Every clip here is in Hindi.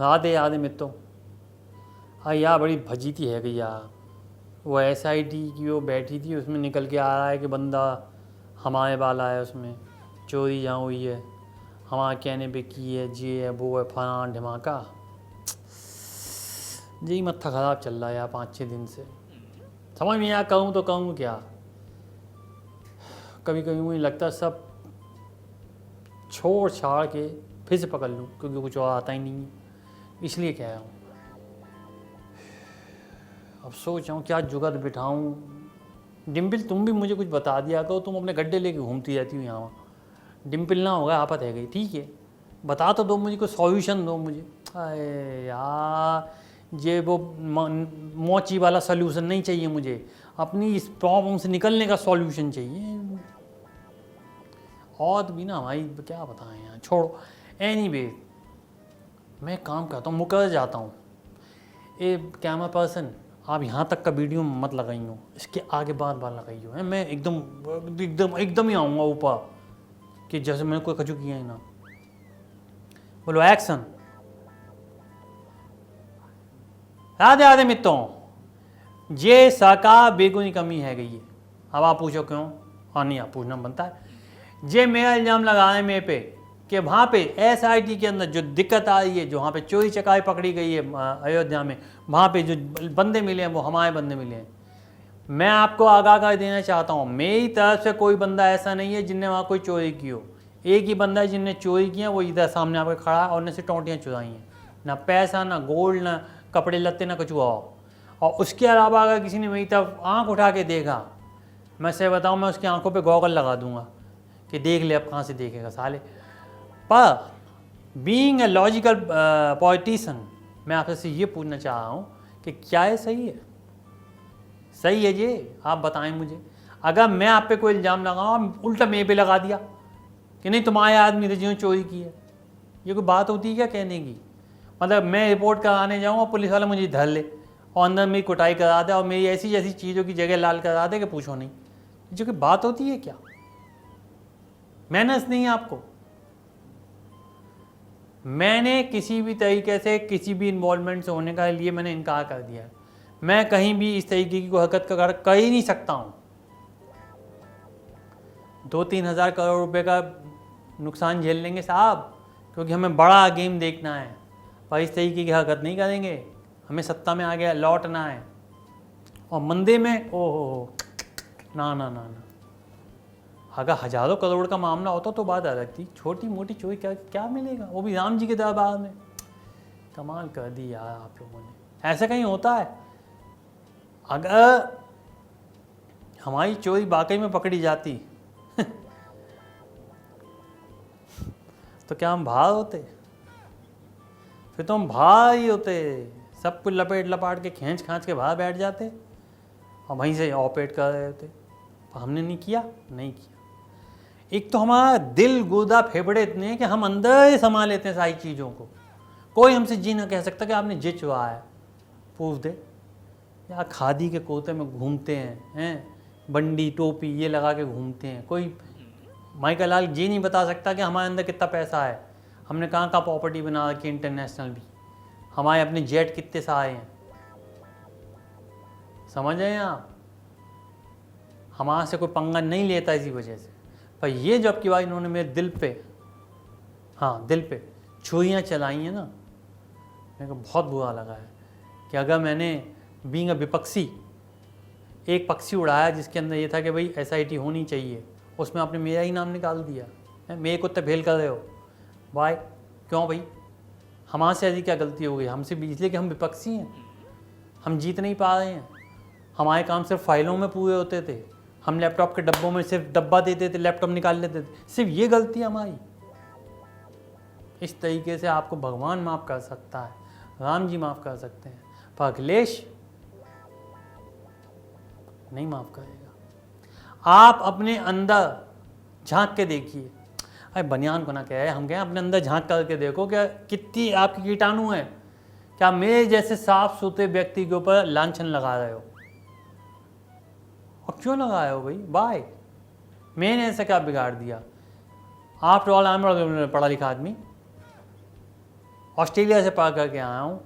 याद है मित्रों। हाँ यार, बड़ी फजीती है गई यार। वो SIT की वो बैठी थी, उसमें निकल के आ रहा है कि बंदा हमारे वाला है, उसमें चोरी जहाँ हुई है हमारे कहने पे की है, ये है वो है फलाना ढिमाका। यही मत्था ख़राब चल रहा है यार 5-6 दिन से। समझ में यार कहूँ तो कहूँ क्या। कभी कभी मुझे लगता है सब छोड़ छाड़ के फिर से पकड़ लूँ, क्योंकि कुछ और आता ही नहीं है, इसलिए कह रहा हूँ। अब सोच रहा हूँ क्या जुगाड़ बिठाऊँ। डिम्पल तुम भी मुझे कुछ बता दिया करो, तुम अपने गड्ढे लेके घूमती रहती हो यहाँ। डिम्पल ना होगा आफत है गई, ठीक है बता तो दो मुझे, कोई सॉल्यूशन दो मुझे। अरे यार ये वो मोची वाला सॉल्यूशन नहीं चाहिए मुझे, अपनी इस प्रॉब्लम से निकलने का सॉल्यूशन चाहिए। और भी ना भाई क्या बताएं यार, छोड़ो। एनीवे मैं काम करता हूँ, मुकर जाता हूँ। ए कैमरा पर्सन, आप यहाँ तक का वीडियो मत लगाई हो, इसके आगे बार बार लगाई हो। मैं एकदम एकदम एकदम ही आऊँगा ऊपर कि जैसे मैंने कोई कचू किया ही ना। बोलो एक्शन। याद है मित्रों, ये सरकार बेगुनी कमी है गई है। अब आप पूछो क्यों? हाँ नहीं, आप पूछना बनता है। ये मेरा इल्ज़ाम लगा रहे हैं मेरे पे कि वहाँ पे SIT के अंदर जो दिक्कत आ रही है, जो वहाँ पे चोरी चकारी पकड़ी गई है अयोध्या में, वहाँ पे जो बंदे मिले हैं वो हमारे बंदे मिले हैं। मैं आपको आगाह कर देना चाहता हूँ, मेरी तरफ से कोई बंदा ऐसा नहीं है जिनने वहाँ कोई चोरी की हो। एक ही बंदा है जिनने चोरी किया, वो इधर सामने आकर खड़ा है और ने से टोंटियाँ चुराई हैं। ना पैसा, ना गोल्ड, ना कपड़े लत्ते, ना कुछ हुआ। और उसके अलावा अगर किसी ने मेरी तरफ आँख उठा के देखा, मैं से बताऊँ, मैं उसकी आंखों पे गॉगल लगा दूंगा कि देख ले अब कहाँ से देखेगा साले। पर बीइंग ए लॉजिकल पॉलिटिशियन, मैं आपसे ये पूछना चाह रहा हूँ कि क्या ये सही है? सही है ये? आप बताएं मुझे। अगर मैं आप पे कोई इल्ज़ाम लगाऊँ, उल्टा मेरे पे लगा दिया कि नहीं तुम्हारे आदमी थे जिन्होंने चोरी की है, ये कोई बात होती है क्या कहने की? मतलब मैं रिपोर्ट कराने जाऊँ और पुलिस वाला मुझे धर ले और अंदर मेरी कुटाई करा दे और मेरी ऐसी जैसी चीज़ों की जगह लाल करा दे कि पूछो नहीं। जो कि बात होती है क्या? मैनर्स नहीं है आपको। मैंने किसी भी तरीके से किसी भी इन्वॉल्वमेंट से होने का लिए मैंने इनकार कर दिया है। मैं कहीं भी इस तरीके की कोई हरकत कर ही नहीं सकता हूँ। 2-3 हज़ार करोड़ रुपए का नुकसान झेल लेंगे साहब, क्योंकि हमें बड़ा गेम देखना है, पर इस तरीके की हरकत नहीं करेंगे। हमें सत्ता में आगे लौटना है। और मंदे में ओहो ना ना ना ना, अगर हजारों करोड़ का मामला होता तो बात अलग थी। छोटी मोटी चोरी क्या मिलेगा, वो भी राम जी के दरबार में। कमाल कर दी यार आप लोगों ने। ऐसा कहीं होता है? अगर हमारी चोरी वाकई में पकड़ी जाती तो क्या हम बाहर होते? फिर तो हम बाहर ही होते, सब कुछ लपेट लपाट के खींच खांच के बाहर बैठ जाते और वहीं से ऑपरेट कर रहे होते। हमने नहीं किया। एक तो हमारा दिल गुर्दा फेफड़े इतने हैं कि हम अंदर ही समा लेते हैं सारी चीज़ों को। कोई हमसे जी ना कह सकता कि आपने जी चुहा है। पूछ दे यार, खादी के कोते में घूमते हैं, बंडी टोपी ये लगा के घूमते हैं। कोई माइकल लाल जी नहीं बता सकता कि हमारे अंदर कितना पैसा है, हमने कहाँ कहाँ प्रॉपर्टी बना रखी इंटरनेशनल भी, हमारे अपने जेट कितने सारे हैं। समझ रहे हैं आप? हमारे से कोई पंगा नहीं लेता इसी वजह से। पर ये जो अब की बार इन्होंने मेरे दिल पे छुरियाँ चलाई हैं ना, मेरे को बहुत बुरा लगा है कि अगर मैंने बीइंग अ विपक्षी एक पक्षी उड़ाया जिसके अंदर ये था कि भाई SIT होनी चाहिए, उसमें आपने मेरा ही नाम निकाल दिया। मेरे को तबेल कर रहे हो भाई, क्यों भाई? हमारे से ऐसी क्या गलती हो गई हमसे? इसलिए कि हम विपक्षी हैं, हम जीत नहीं पा रहे हैं। हमारे काम सिर्फ फाइलों में पूरे होते थे, हम लैपटॉप के डब्बों में सिर्फ डब्बा देते थे, लैपटॉप निकाल लेते थे। सिर्फ ये गलती हमारी। इस तरीके से आपको भगवान माफ़ कर सकता है, राम जी माफ़ कर सकते हैं, पर अखिलेश नहीं माफ़ करेगा। आप अपने अंदर झांक के देखिए। अरे बनियान को ना कहे, हम कहें अपने अंदर झांक करके देखो क्या कितनी आपकी कीटाणु है। क्या मेरे जैसे साफ सुथरे व्यक्ति के ऊपर लांछन लगा रहे हो? और क्यों लगाए हो भाई? बाय, मैंने ऐसा क्या बिगाड़ दिया? आफ्टर ऑल आई एम पढ़ा लिखा आदमी। ऑस्ट्रेलिया से पढ़ करके आया हूँ,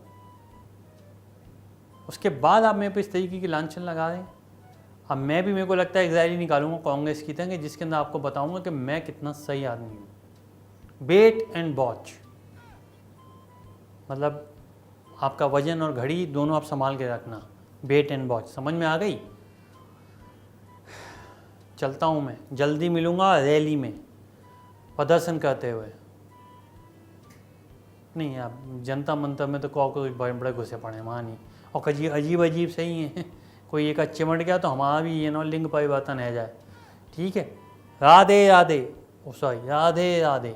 उसके बाद आप मेरे पे इस तरीके की लांछन लगा दें। अब मैं भी, मेरे को लगता है एग्जैक्टली निकालूंगा कांग्रेस की तरह, जिसके अंदर आपको बताऊंगा कि मैं कितना सही आदमी हूँ। वेट एंड वॉच, मतलब आपका वजन और घड़ी दोनों आप संभाल के रखना। वेट एंड वॉच समझ में आ गई। चलता हूँ मैं, जल्दी मिलूँगा रैली में प्रदर्शन करते हुए। नहीं, आप जनता मंतर में तो कोई बड़े बड़े घुसे पड़े हैं, वहाँ नहीं। और अजीब अजीब सही हैं कोई एक चिमट गया तो हमारा भी ये ना लिंग परिवर्तन है जाए। ठीक है, राधे राधे, ओ सॉरी, राधे राधे।